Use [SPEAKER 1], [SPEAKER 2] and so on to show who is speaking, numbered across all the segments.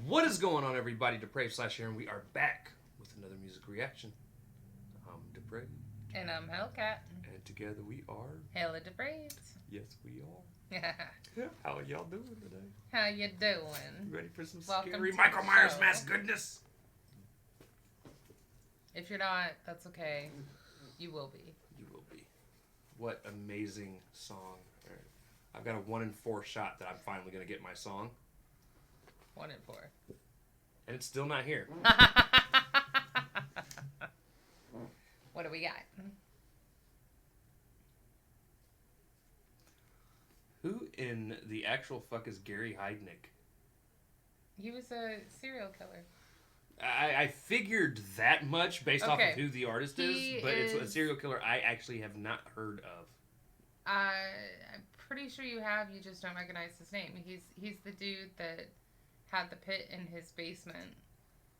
[SPEAKER 1] What is going on, everybody? Depraved / here, and we are back with another music reaction. I'm Depraved.
[SPEAKER 2] And I'm Hellcat.
[SPEAKER 1] And together we are...
[SPEAKER 2] HellaDepraved.
[SPEAKER 1] Yes, we are. How are y'all doing today?
[SPEAKER 2] How you doing?
[SPEAKER 1] Ready for some
[SPEAKER 2] Welcome
[SPEAKER 1] scary
[SPEAKER 2] to
[SPEAKER 1] Michael
[SPEAKER 2] the
[SPEAKER 1] Myers
[SPEAKER 2] show.
[SPEAKER 1] mask goodness?
[SPEAKER 2] If you're not, that's okay. You will be.
[SPEAKER 1] You will be. What amazing song. Right. I've got a 1 in 4 shot that I'm finally going to get my song.
[SPEAKER 2] 1 in 4.
[SPEAKER 1] And it's still not here.
[SPEAKER 2] What do we got?
[SPEAKER 1] Who in the actual fuck is Gary Heidnik?
[SPEAKER 2] He was a serial killer.
[SPEAKER 1] I figured that much based off
[SPEAKER 2] Okay.
[SPEAKER 1] of who the artist is, but it's a serial killer I actually have not heard of.
[SPEAKER 2] I'm pretty sure you have. You just don't recognize his name. He's the dude that had the pit in his basement,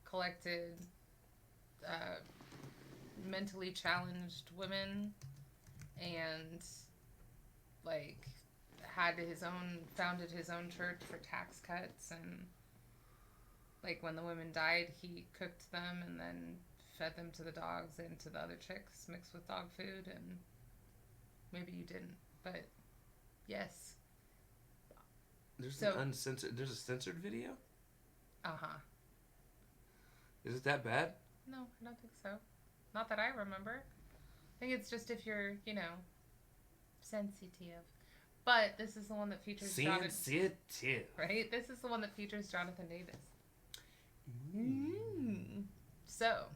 [SPEAKER 2] collected mentally challenged women, and like founded his own church for tax cuts, and like when the women died, he cooked them and then fed them to the dogs and to the other chicks mixed with dog food. And maybe you didn't, but yes.
[SPEAKER 1] There's a censored video?
[SPEAKER 2] Uh-huh.
[SPEAKER 1] Is it that bad?
[SPEAKER 2] No, I don't think so. Not that I remember. I think it's just if you're, sensitive. But this is the one that features
[SPEAKER 1] Sensitive.
[SPEAKER 2] Right? This is the one that features Jonathan Davis. So,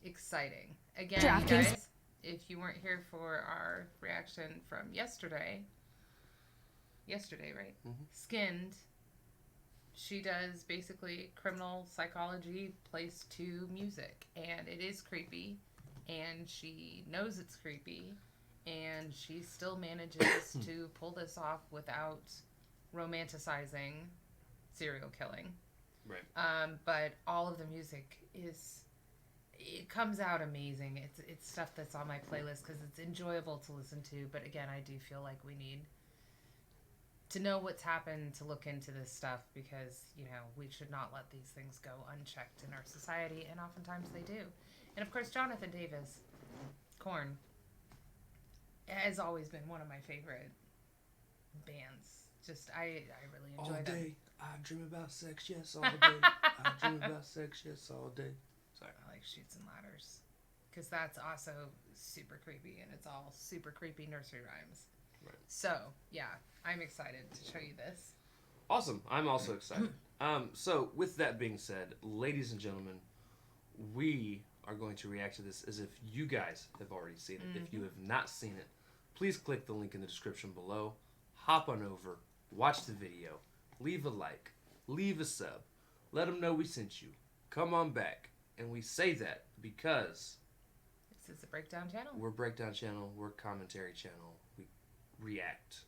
[SPEAKER 2] exciting. Again, you guys, if you weren't here for our reaction from yesterday, right?
[SPEAKER 1] Mm-hmm.
[SPEAKER 2] SKYND. She does basically criminal psychology placed to music, and it is creepy, and she knows it's creepy, and she still manages to pull this off without romanticizing serial killing.
[SPEAKER 1] Right.
[SPEAKER 2] But all of the music it comes out amazing. It's stuff that's on my playlist because it's enjoyable to listen to, but again, I do feel like we need to know what's happened to look into this stuff because, we should not let these things go unchecked in our society, and oftentimes they do. And of course, Jonathan Davis, Korn, has always been one of my favorite bands. Just, I really enjoy
[SPEAKER 1] all
[SPEAKER 2] them.
[SPEAKER 1] day, I dream about sex, yes, all day. I dream about sex, yes, all day. Sorry.
[SPEAKER 2] I like Chutes and Ladders because that's also super creepy, and it's all super creepy nursery rhymes.
[SPEAKER 1] Right.
[SPEAKER 2] So, yeah, I'm excited to show you this.
[SPEAKER 1] Awesome. I'm also excited. So, with that being said, ladies and gentlemen, we are going to react to this as if you guys have already seen it.
[SPEAKER 2] Mm-hmm.
[SPEAKER 1] If you have not seen it, please click the link in the description below. Hop on over, watch the video, leave a like, leave a sub, let them know we sent you. Come on back. And we say that because
[SPEAKER 2] this is a breakdown channel.
[SPEAKER 1] We're a breakdown channel. We're a commentary channel. We react.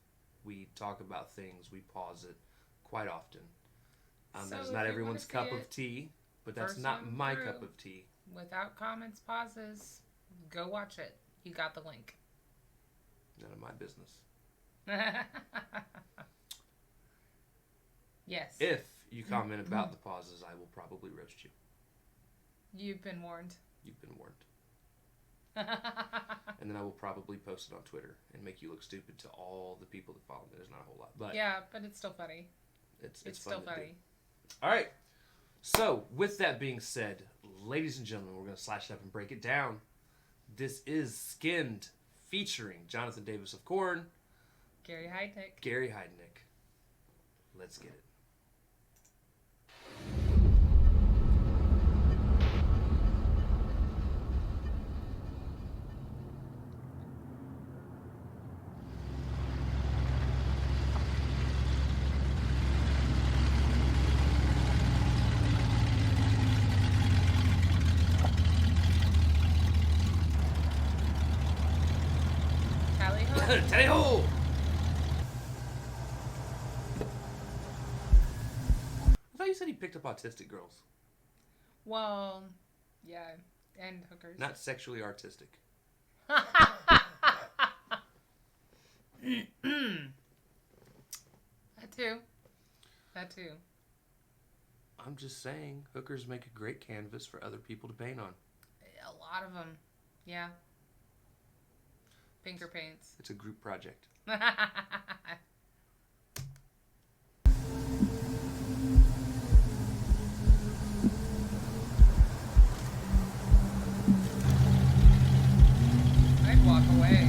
[SPEAKER 1] We talk about things. We pause it quite often.
[SPEAKER 2] So
[SPEAKER 1] that's
[SPEAKER 2] if
[SPEAKER 1] not
[SPEAKER 2] you
[SPEAKER 1] everyone's
[SPEAKER 2] wanna see
[SPEAKER 1] cup of
[SPEAKER 2] it
[SPEAKER 1] tea, but that's
[SPEAKER 2] first
[SPEAKER 1] not
[SPEAKER 2] one
[SPEAKER 1] my
[SPEAKER 2] through,
[SPEAKER 1] cup of tea.
[SPEAKER 2] Without comments, pauses, go watch it. You got the link.
[SPEAKER 1] None of my business.
[SPEAKER 2] Yes.
[SPEAKER 1] If you comment about the pauses, I will probably roast you.
[SPEAKER 2] You've been warned.
[SPEAKER 1] You've been warned. And then I will probably post it on Twitter and make you look stupid to all the people that follow me. There's not a whole lot, but
[SPEAKER 2] yeah, but it's still funny.
[SPEAKER 1] It's
[SPEAKER 2] still funny.
[SPEAKER 1] All right. So, with that being said, ladies and gentlemen, we're going to slash it up and break it down. This is SKYND featuring Jonathan Davis of Korn.
[SPEAKER 2] Gary Heidnik.
[SPEAKER 1] Gary Heidnik. Let's get it. Tally-ho! I thought you said he picked up autistic girls.
[SPEAKER 2] Well, yeah, and hookers.
[SPEAKER 1] Not sexually artistic.
[SPEAKER 2] That too.
[SPEAKER 1] I'm just saying, hookers make a great canvas for other people to paint on.
[SPEAKER 2] A lot of them. Yeah. Finger paints.
[SPEAKER 1] It's a group project.
[SPEAKER 2] I'd walk away.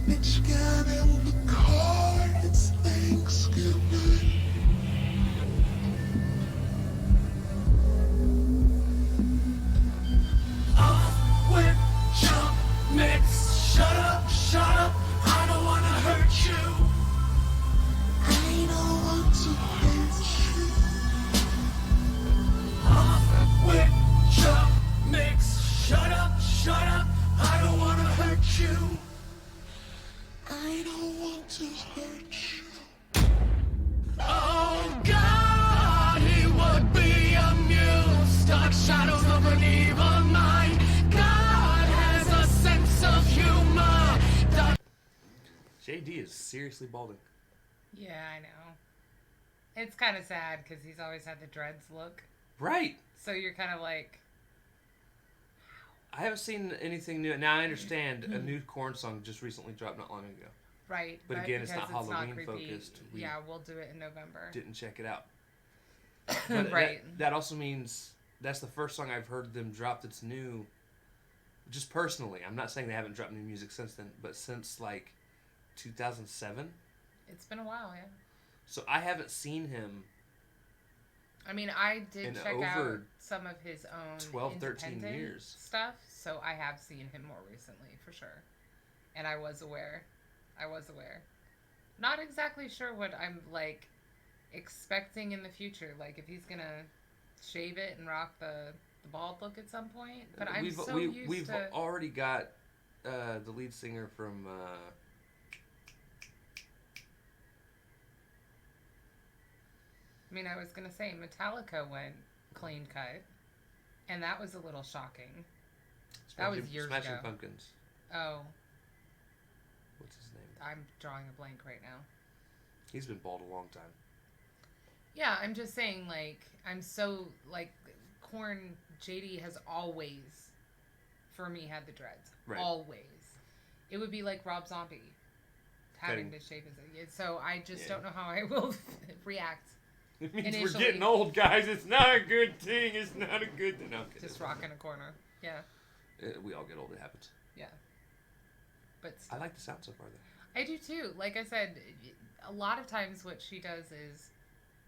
[SPEAKER 3] Bitch, get in the car, it's Thanksgiving. Off with jump mix. Shut up, I don't wanna hurt you. I don't want to hurt you. Off with jump mix. Shut up, I don't wanna hurt you. I don't want to hurt you. Oh God, he would be a muse. Dark shadows of an evil mind. God has a sense of humor.
[SPEAKER 1] JD is seriously balding.
[SPEAKER 2] Yeah, I know. It's kind of sad because he's always had the dreads look.
[SPEAKER 1] Right.
[SPEAKER 2] So you're kind of like...
[SPEAKER 1] I haven't seen anything new. Now, I understand a new Korn song just recently dropped not long ago.
[SPEAKER 2] Right.
[SPEAKER 1] But again, it's not
[SPEAKER 2] because
[SPEAKER 1] Halloween
[SPEAKER 2] creepy,
[SPEAKER 1] focused. We
[SPEAKER 2] yeah, we'll do it in November.
[SPEAKER 1] didn't check it out. But
[SPEAKER 2] Right.
[SPEAKER 1] That also means that's the first song I've heard them drop that's new. Just personally. I'm not saying they haven't dropped new music since then, but since like 2007.
[SPEAKER 2] It's been a while, yeah.
[SPEAKER 1] So I haven't seen him
[SPEAKER 2] I mean, I did
[SPEAKER 1] in
[SPEAKER 2] check out
[SPEAKER 1] over
[SPEAKER 2] some of his own
[SPEAKER 1] 12, 13
[SPEAKER 2] independent
[SPEAKER 1] years.
[SPEAKER 2] stuff, so I have seen him more recently, for sure. And I was aware. Not exactly sure what I'm, like, expecting in the future. Like, if he's gonna shave it and rock the bald look at some point. But I'm
[SPEAKER 1] We've already got the lead singer from...
[SPEAKER 2] I mean, I was going to say Metallica went clean cut, and that was a little shocking. That was years
[SPEAKER 1] Smashing
[SPEAKER 2] ago.
[SPEAKER 1] Pumpkins.
[SPEAKER 2] Oh,
[SPEAKER 1] What's his name?
[SPEAKER 2] I'm drawing a blank right now.
[SPEAKER 1] He's been bald a long time.
[SPEAKER 2] Yeah, I'm just saying, like, I'm so, like, Korn, JD has always, for me, had the dreads.
[SPEAKER 1] Right.
[SPEAKER 2] Always. It would be like Rob Zombie having to shave his head. So I just don't know how I will react.
[SPEAKER 1] It means
[SPEAKER 2] Initially.
[SPEAKER 1] we're getting old, guys. It's not a good thing. It's not a good thing. No, I'm kidding.
[SPEAKER 2] Just rocking a corner. Yeah.
[SPEAKER 1] We all get old. It happens.
[SPEAKER 2] Yeah. But still.
[SPEAKER 1] I like the sound so far, though.
[SPEAKER 2] I do too. Like I said, a lot of times what she does is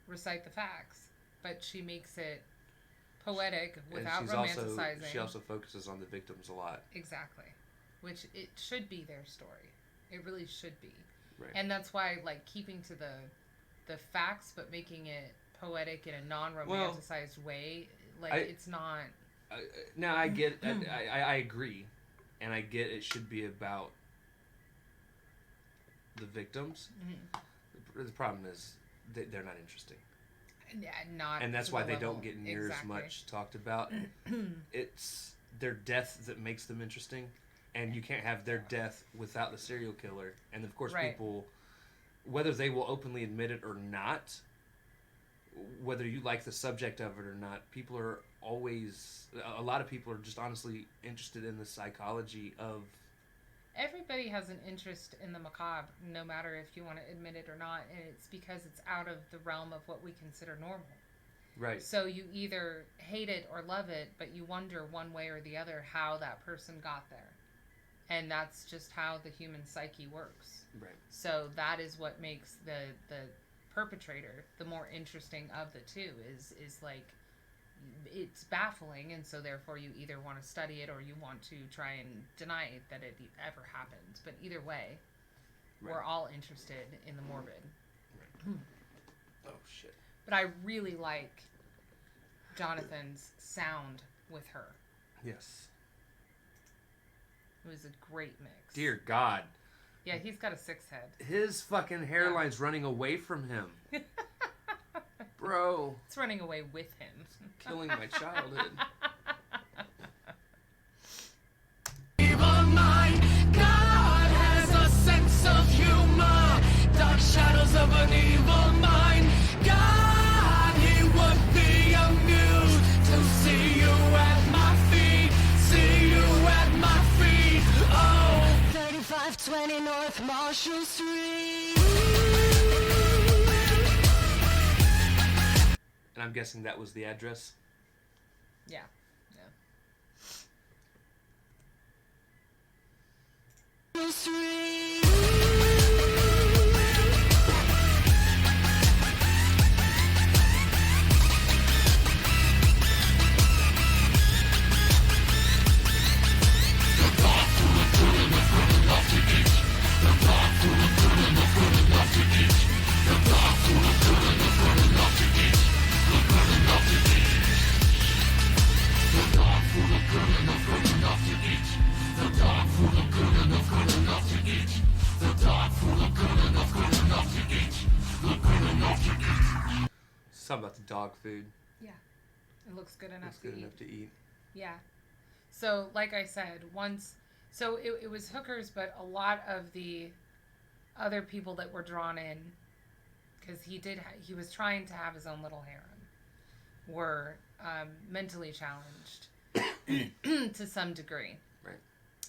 [SPEAKER 2] recite the facts, but she makes it poetic without romanticizing.
[SPEAKER 1] She also focuses on the victims a lot.
[SPEAKER 2] Exactly. Which it should be their story. It really should be.
[SPEAKER 1] Right.
[SPEAKER 2] And that's why, like, keeping to the facts, but making it poetic in a non-romanticized way, like, it's not...
[SPEAKER 1] Now, I get... I agree. And I get it should be about the victims. Mm-hmm. The problem is they're not interesting.
[SPEAKER 2] Yeah, not.
[SPEAKER 1] And that's why they
[SPEAKER 2] level.
[SPEAKER 1] don't get near as much talked about. It's their death that makes them interesting. And you can't have their death without the serial killer. And, of course, people... Whether they will openly admit it or not, whether you like the subject of it or not, people are always... A lot of people are just honestly interested in the psychology of...
[SPEAKER 2] Everybody has an interest in the macabre, no matter if you want to admit it or not, and it's because it's out of the realm of what we consider normal.
[SPEAKER 1] Right.
[SPEAKER 2] So you either hate it or love it, but you wonder one way or the other how that person got there. And that's just how the human psyche works.
[SPEAKER 1] Right.
[SPEAKER 2] So that is what makes the perpetrator the more interesting of the two. Is like, it's baffling, and so therefore you either want to study it or you want to try and deny it that it ever happened. But either way, we're all interested in the morbid.
[SPEAKER 1] Right. Oh, shit.
[SPEAKER 2] But I really like Jonathan's sound with her.
[SPEAKER 1] Yes.
[SPEAKER 2] It was a great mix.
[SPEAKER 1] Dear God.
[SPEAKER 2] Yeah, he's got a 6 head.
[SPEAKER 1] His fucking hairline's running away from him. Bro.
[SPEAKER 2] It's running away with him.
[SPEAKER 1] Killing my childhood.
[SPEAKER 3] Evil mind, God has a sense of humor. Dark shadows of an evil mind. God, he would be amused to see you at my feet. See you at my feet. Oh, 3520 North Marshall Street.
[SPEAKER 1] And I'm guessing that was the address.
[SPEAKER 2] Yeah.
[SPEAKER 3] Street.
[SPEAKER 1] Something about the dog food.
[SPEAKER 2] Yeah. It looks good enough
[SPEAKER 1] That's
[SPEAKER 2] to
[SPEAKER 1] good
[SPEAKER 2] eat.
[SPEAKER 1] enough to eat.
[SPEAKER 2] Yeah. So, like I said, so it was hookers, but a lot of the other people that were drawn in, because he was trying to have his own little harem, were mentally challenged to some degree.
[SPEAKER 1] Right.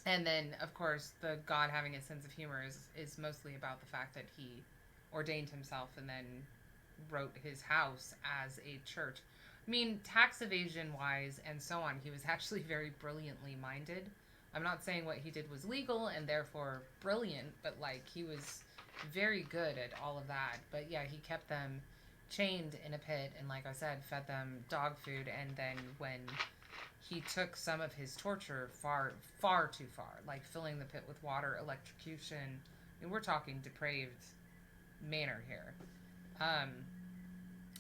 [SPEAKER 2] And then, of course, the God having a sense of humor is mostly about the fact that he ordained himself and then wrote his house as a church. I mean, tax evasion wise and so on, he was actually very brilliantly minded. I'm not saying what he did was legal and therefore brilliant, but like he was very good at all of that. But yeah, he kept them chained in a pit and, like I said, fed them dog food. And then when he took some of his torture far too far, like filling the pit with water, electrocution, I mean, we're talking depraved manner here.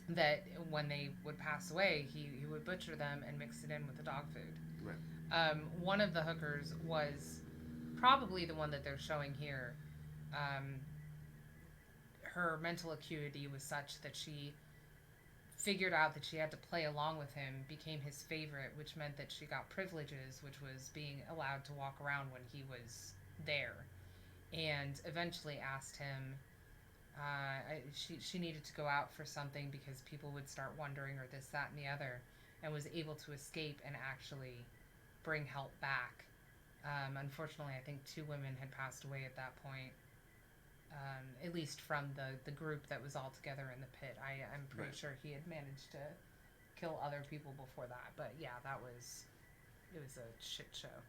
[SPEAKER 2] That when they would pass away, he would butcher them and mix it in with the dog food.
[SPEAKER 1] Right.
[SPEAKER 2] One of the hookers was probably the one that they're showing here. Her mental acuity was such that she figured out that she had to play along with him, became his favorite, which meant that she got privileges, which was being allowed to walk around when he was there, and eventually asked him, she needed to go out for something because people would start wondering, or this, that, and the other, and was able to escape and actually bring help back. Unfortunately, I think 2 women had passed away at that point, at least from the group that was all together in the pit. I'm pretty sure he had managed to kill other people before that, but yeah, it was a shit show.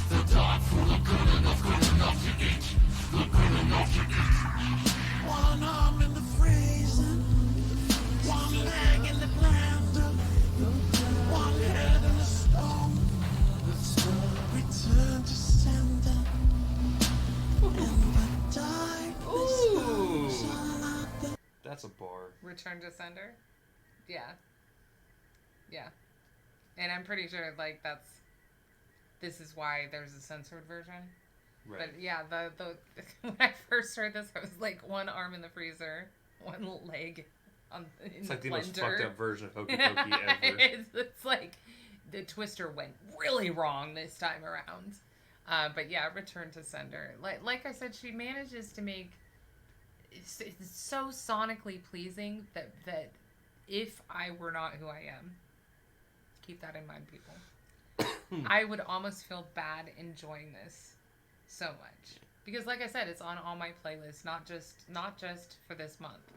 [SPEAKER 3] The dog food look good enough to eat. Look good enough to eat. One arm in the freezer, one leg in the blender, one head in the stone. Return to sender. In the darkness.
[SPEAKER 1] Ooh. That's a bar.
[SPEAKER 2] Return to sender? Yeah. Yeah. And I'm pretty sure, like, this is why there's a censored version.
[SPEAKER 1] Right.
[SPEAKER 2] But yeah, the when I first heard this, I was like, one arm in the freezer, one leg in
[SPEAKER 1] It's
[SPEAKER 2] the
[SPEAKER 1] like the
[SPEAKER 2] blender.
[SPEAKER 1] most fucked up version of Hokey Pokey ever.
[SPEAKER 2] It's like the twister went really wrong this time around. But yeah, return to sender. Like I said, she manages to make it's so sonically pleasing that if I were not who I am, keep that in mind, people, I would almost feel bad enjoying this so much. Because like I said, it's on all my playlists, not just for this month.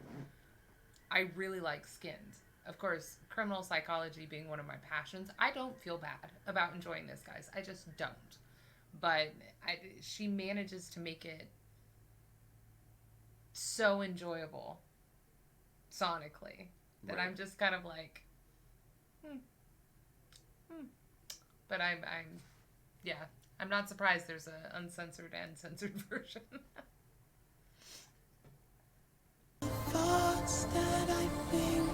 [SPEAKER 2] I really like SKYND. Of course, criminal psychology being one of my passions, I don't feel bad about enjoying this, guys. I just don't. But she manages to make it so enjoyable sonically that I'm just kind of like, But I'm not surprised there's an uncensored and censored version.
[SPEAKER 3] thoughts that I think.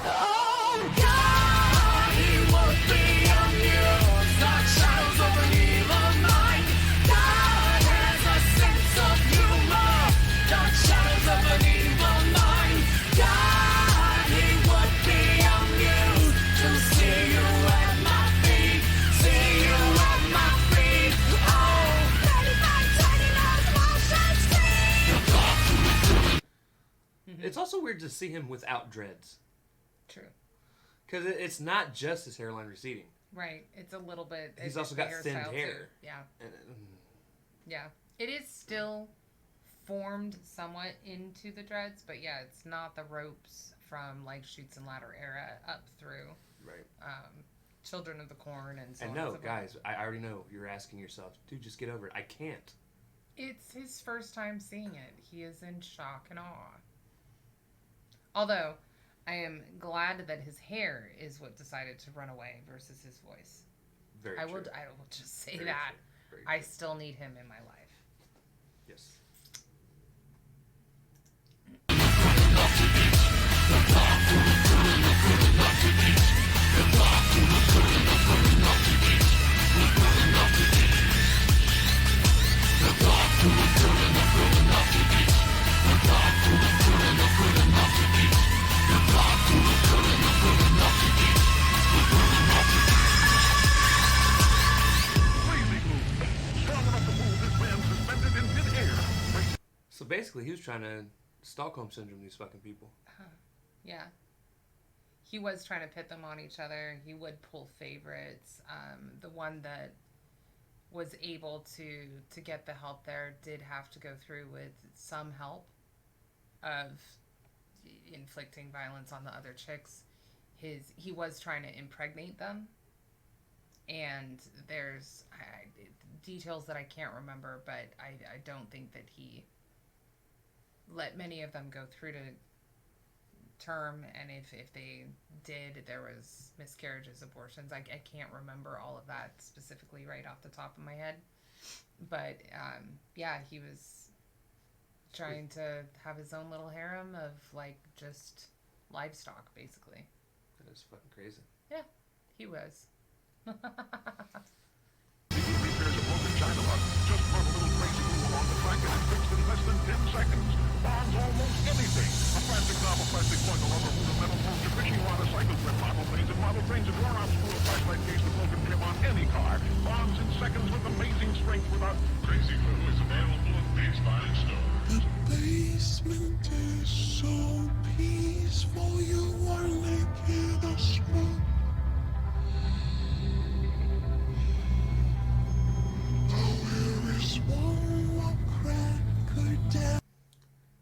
[SPEAKER 3] Oh God, he would be amused. Dark shadows of an evil mind. God has a sense of humor. Dark shadows of an evil mind. God, he would be amused to see you at my feet. See you at my feet. Oh, 35, 20 motion screen.
[SPEAKER 1] It's also weird to see him without dreads.
[SPEAKER 2] True.
[SPEAKER 1] Because it's not just his hairline receding.
[SPEAKER 2] Right. It's a little bit.
[SPEAKER 1] He's also got thin
[SPEAKER 2] hairstyle,
[SPEAKER 1] hair.
[SPEAKER 2] too. Yeah.
[SPEAKER 1] And,
[SPEAKER 2] Yeah. It is still formed somewhat into the dreads, but yeah, it's not the ropes from like Chutes and Ladder era up through
[SPEAKER 1] right.
[SPEAKER 2] Children of the Corn and so
[SPEAKER 1] And
[SPEAKER 2] on.
[SPEAKER 1] no,
[SPEAKER 2] and so forth.
[SPEAKER 1] guys, I already know you're asking yourself, dude, just get over it. I can't.
[SPEAKER 2] It's his first time seeing it. He is in shock and awe. Although, I am glad that his hair is what decided to run away versus his voice.
[SPEAKER 1] Very
[SPEAKER 2] I
[SPEAKER 1] true.
[SPEAKER 2] will just say
[SPEAKER 1] Very
[SPEAKER 2] that.
[SPEAKER 1] true. Very
[SPEAKER 2] I
[SPEAKER 1] true.
[SPEAKER 2] still need him in my life.
[SPEAKER 1] Yes. So basically, he was trying to Stockholm syndrome these fucking people.
[SPEAKER 2] Yeah. He was trying to pit them on each other. He would pull favorites. The one that was able to get the help there did have to go through with some help of inflicting violence on the other chicks. He was trying to impregnate them. And there's details that I can't remember, but I don't think that he let many of them go through to term, and if they did, there was miscarriages, abortions. I can't remember all of that specifically right off the top of my head, but yeah, he was trying to have his own little harem of like just livestock, basically.
[SPEAKER 1] That is fucking crazy.
[SPEAKER 2] Yeah, he was.
[SPEAKER 4] Repairs a broken China lock. Just run a little crazy move along the track and it's fixed in less than 10 seconds. Bonds almost anything. A plastic knob, a plastic plug, a rubber boot, a metal post, a fishing rod, a cycle grip, model trains, a worn-out screw, a flashlight case, a broken trim on any car. Bonds in seconds with amazing strength without... Crazy Glue is available at Baseline stores.
[SPEAKER 3] The basement is so peaceful, you are naked or small. Where is one more cracker down?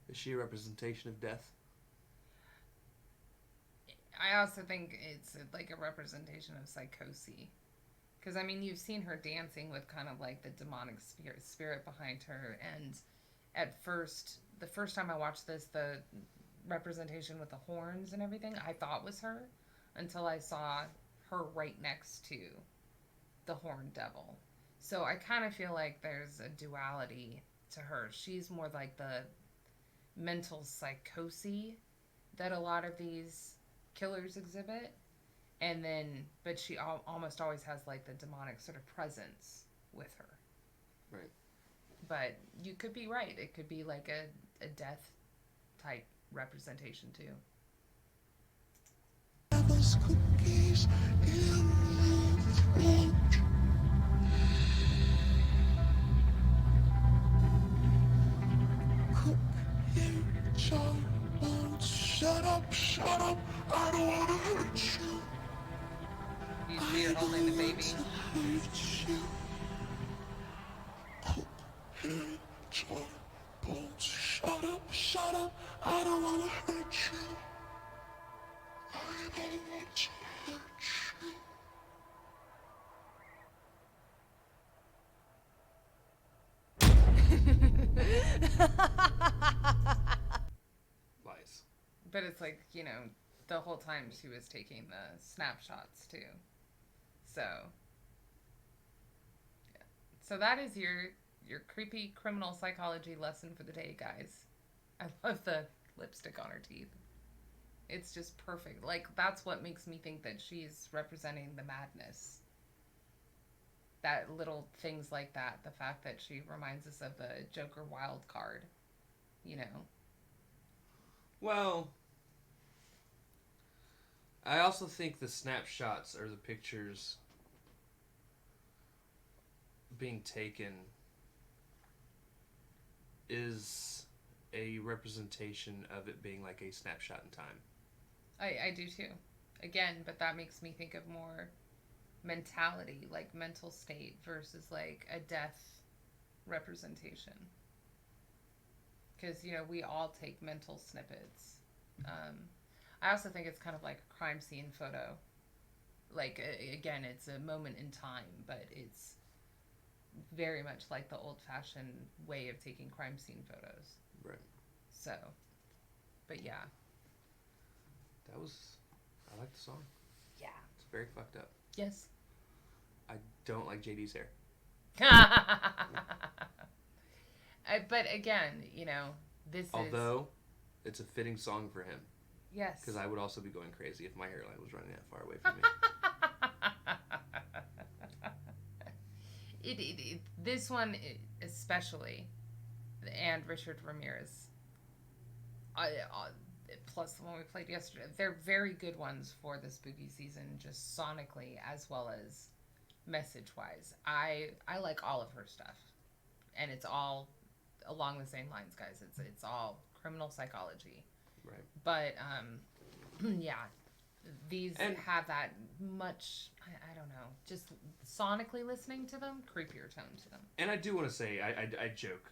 [SPEAKER 1] Is she a representation of death?
[SPEAKER 2] I also think it's like a representation of psychosis. Because, I mean, you've seen her dancing with kind of like the demonic spirit behind her. And at first, the first time I watched this, the representation with the horns and everything, I thought was her. Until I saw her right next to the horned devil. So I kind of feel like there's a duality to her. She's more like the mental psychosis that a lot of these killers exhibit, and then but she almost always has like the demonic sort of presence with her.
[SPEAKER 1] Right.
[SPEAKER 2] But you could be right, it could be like a death type representation too.
[SPEAKER 3] Devil's cookies in the fridge. Cook in jar, won't shut up, I don't wanna hurt you.
[SPEAKER 2] You see her holding the baby.
[SPEAKER 3] Hurt you. Cook in jar, won't shut up, I don't wanna hurt you. I don't want to hurt you.
[SPEAKER 1] Lies.
[SPEAKER 2] But it's like, you know, the whole time she was taking the snapshots too. So, yeah. So that is your your creepy criminal psychology lesson for the day, guys. I love the lipstick on her teeth. It's just perfect. Like, that's what makes me think that she's representing the madness. That little things like that. The fact that she reminds us of the Joker wild card. You know.
[SPEAKER 1] Well, I also think the snapshots or the pictures being taken is a representation of it being like a snapshot in time.
[SPEAKER 2] I do too. Again, but that makes me think of more mentality, like mental state versus like a death representation. Because, you know, we all take mental snippets. I also think it's kind of like a crime scene photo. Like, again, it's a moment in time, but it's very much like the old-fashioned way of taking crime scene photos.
[SPEAKER 1] Right.
[SPEAKER 2] So, but yeah.
[SPEAKER 1] I like the song.
[SPEAKER 2] Yeah.
[SPEAKER 1] It's very fucked up.
[SPEAKER 2] Yes.
[SPEAKER 1] I don't like JD's hair.
[SPEAKER 2] But again, you know,
[SPEAKER 1] Although, it's a fitting song for him.
[SPEAKER 2] Yes.
[SPEAKER 1] Because I would also be going crazy if my hairline was running that far away from me.
[SPEAKER 2] This one especially, and Richard Ramirez, plus the one we played yesterday, they're very good ones for the spooky season, just sonically as well as message-wise. I like all of her stuff, and it's all along the same lines, guys. It's all criminal psychology.
[SPEAKER 1] Right.
[SPEAKER 2] But, yeah, these have that much, I don't know, just sonically listening to them, creepier tone to them.
[SPEAKER 1] And I do want to say, I joke,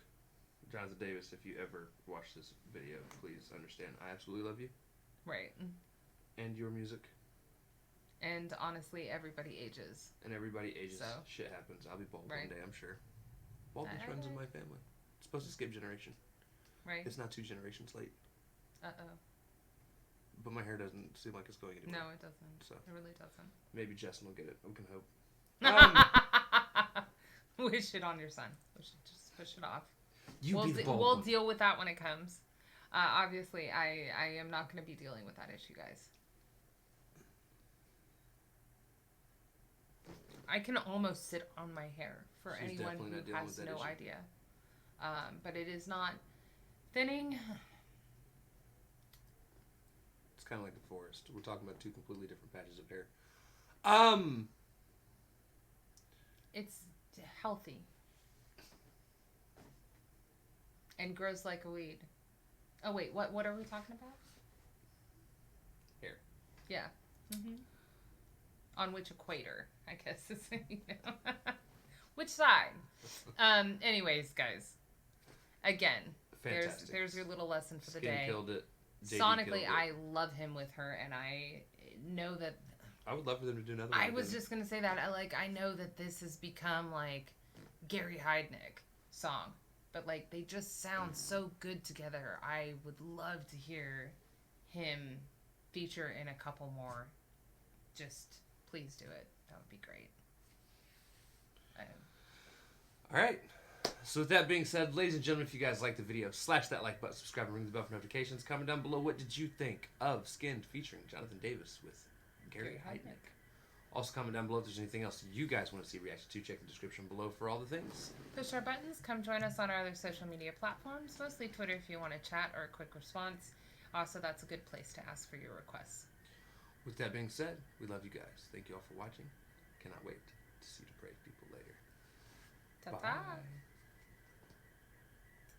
[SPEAKER 1] Jonathan Davis, if you ever watch this video, please understand, I absolutely love you.
[SPEAKER 2] Right.
[SPEAKER 1] And your music.
[SPEAKER 2] And honestly, everybody ages.
[SPEAKER 1] And everybody ages.
[SPEAKER 2] So.
[SPEAKER 1] Shit happens. I'll be bald
[SPEAKER 2] Right.
[SPEAKER 1] one day, I'm sure. Baldness runs in my family. It's supposed to skip generation.
[SPEAKER 2] Right.
[SPEAKER 1] It's not 2 generations late.
[SPEAKER 2] Uh-oh.
[SPEAKER 1] But my hair doesn't seem like it's going anywhere.
[SPEAKER 2] No, it doesn't.
[SPEAKER 1] So.
[SPEAKER 2] It really doesn't.
[SPEAKER 1] Maybe Justin will get it. We can hope.
[SPEAKER 2] Wish it on your son. We should just push it off.
[SPEAKER 1] We'll
[SPEAKER 2] deal with that when it comes. Obviously, I am not going to be dealing with that issue, guys. I can almost sit on my hair for
[SPEAKER 1] She's
[SPEAKER 2] anyone
[SPEAKER 1] definitely not
[SPEAKER 2] who
[SPEAKER 1] dealing
[SPEAKER 2] has
[SPEAKER 1] with that
[SPEAKER 2] no
[SPEAKER 1] issue.
[SPEAKER 2] idea. But it is not thinning.
[SPEAKER 1] It's kind of like the forest. We're talking about 2 completely different patches of hair.
[SPEAKER 2] It's healthy. And grows like a weed. Oh, wait. What are we talking about?
[SPEAKER 1] Hair.
[SPEAKER 2] Yeah. Mm-hmm. On which equator, I guess. You know? Which side? Anyways, guys. Again,
[SPEAKER 1] Fantastic.
[SPEAKER 2] there's your little lesson for the
[SPEAKER 1] Skin
[SPEAKER 2] day.
[SPEAKER 1] killed it. JD
[SPEAKER 2] Sonically,
[SPEAKER 1] killed it.
[SPEAKER 2] I love him with her, and I know that...
[SPEAKER 1] I would love for them to do another one.
[SPEAKER 2] I was just going to say that. I know that this has become, like, Gary Heidnik song. But, like, they just sound so good together. I would love to hear him feature in a couple more. Just, please do it. That would be great.
[SPEAKER 1] All right. So with that being said, ladies and gentlemen, if you guys liked the video, slash that like button, subscribe, and ring the bell for notifications. Comment down below, what did you think of SKYND featuring Jonathan Davis with Gary Heidnik? Also comment down below if there's anything else you guys want to see reaction to. Check the description below for all the things.
[SPEAKER 2] Push our buttons. Come join us on our other social media platforms, mostly Twitter if you want to chat or a quick response. Also, that's a good place to ask for your requests.
[SPEAKER 1] With that being said, we love you guys. Thank you all for watching. Cannot wait to see depraved people later.
[SPEAKER 2] Ta-ta.
[SPEAKER 1] Bye.